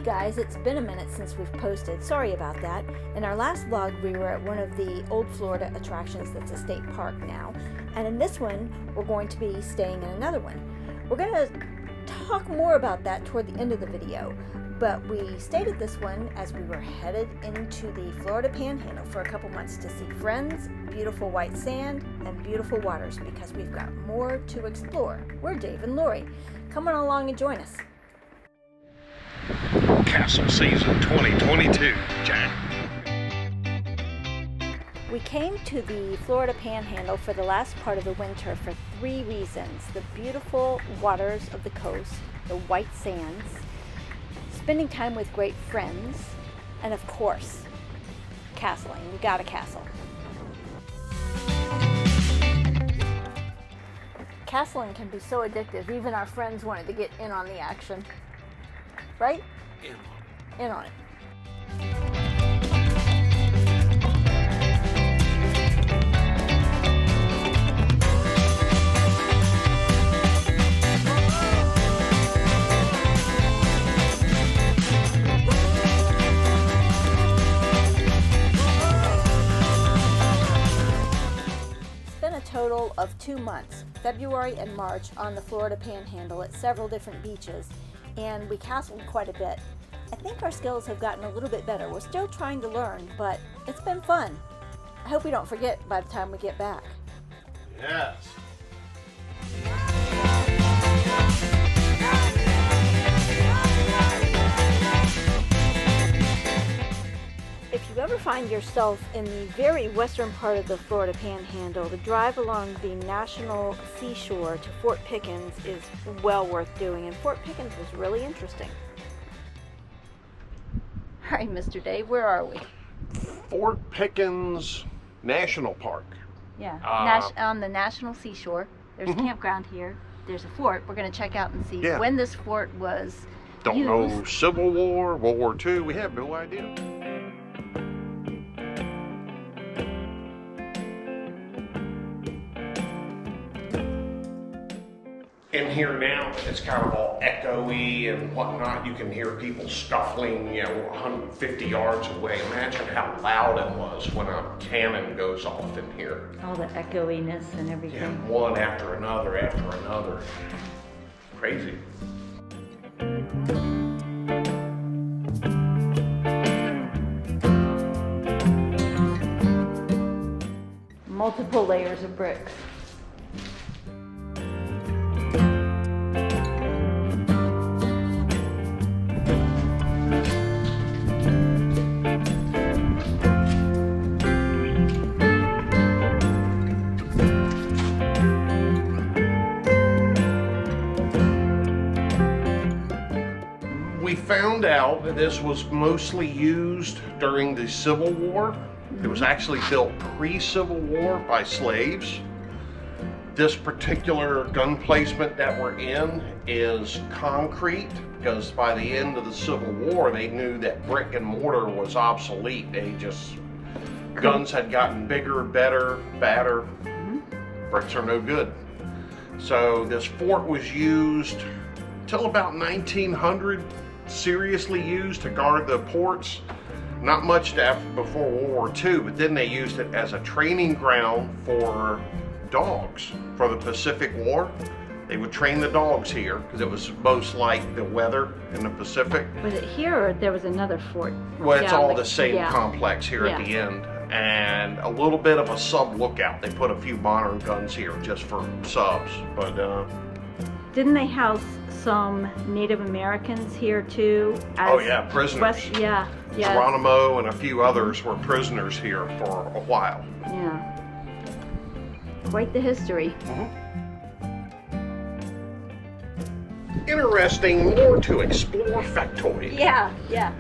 guys, it's been a minute since we've posted. Sorry about that. In our last vlog, we were at one of the old Florida attractions that's a state park now. And in this one, we're going to be staying in another one. We're going to talk more about that toward the end of the video. But we stayed at this one as we were headed into the Florida Panhandle for a couple months to see friends, beautiful white sand, and beautiful waters because we've got more to explore. We're Dave and Lori. Come on along and join us. Castle season 2022, Jack. We came to the Florida Panhandle for the last part of the winter for 3 reasons. The beautiful waters of the coast, the white sands, spending time with great friends, and of course, castling. We got a castle. Castling can be so addictive, even our friends wanted to get in on the action. Right? In on it. Spent a total of 2 months, February and March, on the Florida Panhandle at several different beaches, and we castled quite a bit. I think our skills have gotten a little bit better. We're still trying to learn, but it's been fun. I hope we don't forget by the time we get back. Yes. If you ever find yourself in the very western part of the Florida Panhandle, the drive along the national seashore to Fort Pickens is well worth doing, and Fort Pickens was really interesting. All right, Mr. Dave, where are we? Fort Pickens National Park. Yeah, on the national seashore. There's a campground here. There's a fort. We're going to check out and see when this fort was Don't used. know, Civil War, World War II, we have no idea. In here now, it's kind of all echoey and whatnot. You can hear people scuffling, 150 yards away. Imagine how loud it was when a cannon goes off in here. All the echoiness and everything. Yeah, one after another after another. Crazy. Multiple layers of bricks. We found out that this was mostly used during the Civil War. It was actually built pre-Civil War by slaves. This particular gun placement that we're in is concrete because by the end of the Civil War, they knew that brick and mortar was obsolete. Guns had gotten bigger, better, badder. Bricks are no good. So this fort was used till about 1900. Seriously used to guard the ports. Not much before World War II, but then they used it as a training ground for dogs for the Pacific War. They would train the dogs here because it was most like the weather in the Pacific. Was it here or there was another fort? Well, it's all the same complex here at the end. And a little bit of a sub lookout. They put a few modern guns here just for subs, but didn't they house some Native Americans here too? Prisoners. Geronimo and a few others were prisoners here for a while. Yeah. Quite the history. Interesting, more to explore factoid. Yeah.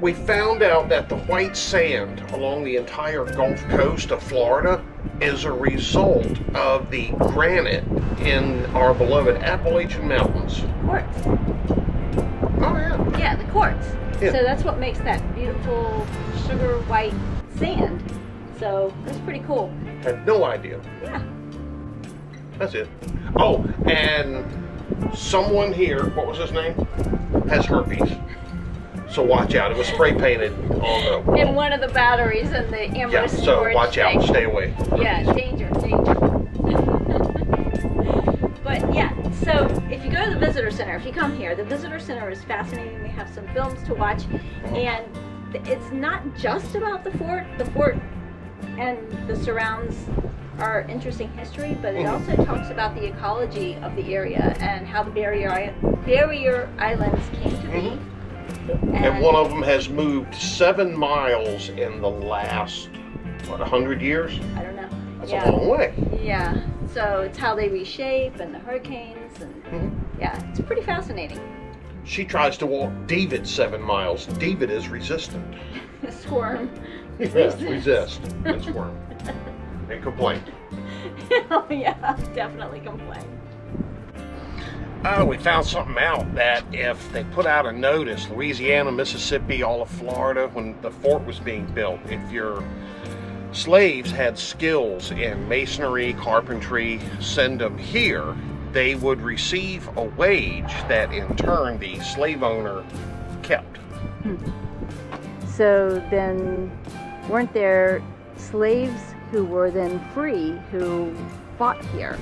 We found out that the white sand along the entire Gulf Coast of Florida is a result of the granite in our beloved Appalachian Mountains. Quartz. Oh yeah. Yeah, the quartz. Yeah. So that's what makes that beautiful sugar white sand. So that's pretty cool. Had no idea. Yeah. That's it. Oh, and someone here, what was his name? Has herpes. So watch out. It was spray painted on the wall. In one of the batteries in the ammo Yeah, so storage watch out. thing. Stay away. Yeah, danger. But yeah, so if you go to the visitor center, if you come here, the visitor center is fascinating. We have some films to watch, and it's not just about the fort. The fort and the surrounds are interesting history, but it also talks about the ecology of the area and how the barrier islands came to be. And one of them has moved 7 miles in the last, what, 100 years? I don't know. That's a long way. Yeah. So it's how they reshape and the hurricanes, and yeah, it's pretty fascinating. She tries to walk David 7 miles. David is resistant. Squirm. Yes, resist and squirm. And complain. Oh yeah, definitely complain. Oh, we found something out that if they put out a notice, Louisiana, Mississippi, all of Florida, when the fort was being built, if your slaves had skills in masonry, carpentry, send them here, they would receive a wage that in turn the slave owner kept. So then, weren't there slaves who were then free who fought here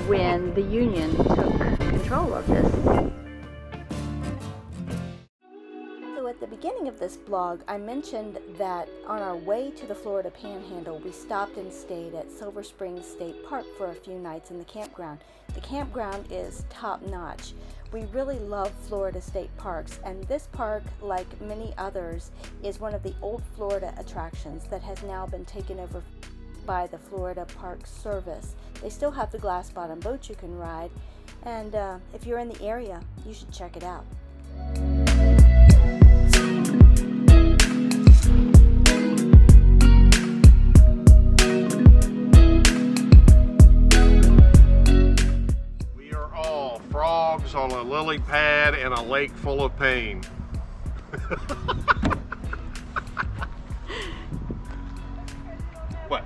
when the Union took control of this? So at the beginning of this blog, I mentioned that on our way to the Florida Panhandle, we stopped and stayed at Silver Springs State Park for a few nights in the campground. The campground is top-notch. We really love Florida state parks, and this park, like many others, is one of the old Florida attractions that has now been taken over by the Florida Park Service. They still have the glass bottom boat you can ride, and if you're in the area, you should check it out. We are all frogs on a lily pad in a lake full of pain. What?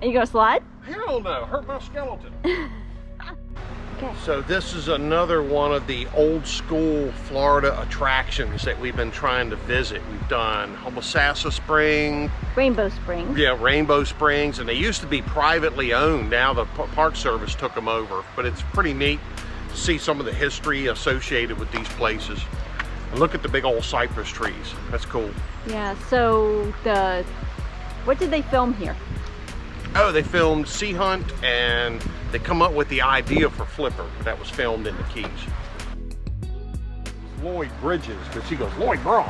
Are you gonna slide? Hell no, hurt my skeleton. Okay. So this is another one of the old school Florida attractions that we've been trying to visit. We've done Homosassa Spring. Rainbow Springs. Yeah, Rainbow Springs, and they used to be privately owned. Now the Park Service took them over, but it's pretty neat to see some of the history associated with these places. And look at the big old cypress trees. That's cool. Yeah, so what did they film here? Oh, they filmed Sea Hunt, and they come up with the idea for Flipper. That was filmed in the Keys. Lloyd Bridges, because he goes, Lloyd Braun.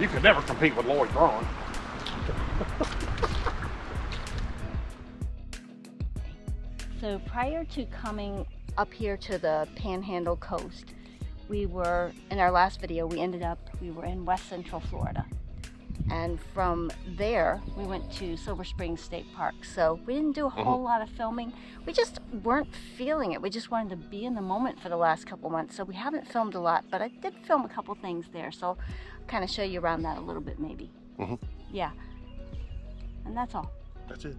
You could never compete with Lloyd Braun. So prior to coming up here to the Panhandle coast, we were, in our last video, we were in West Central Florida. And from there, we went to Silver Springs State Park. So we didn't do a whole lot of filming. We just weren't feeling it. We just wanted to be in the moment for the last couple months. So we haven't filmed a lot, but I did film a couple things there. So I'll kind of show you around that a little bit maybe. Yeah. And that's all. That's it.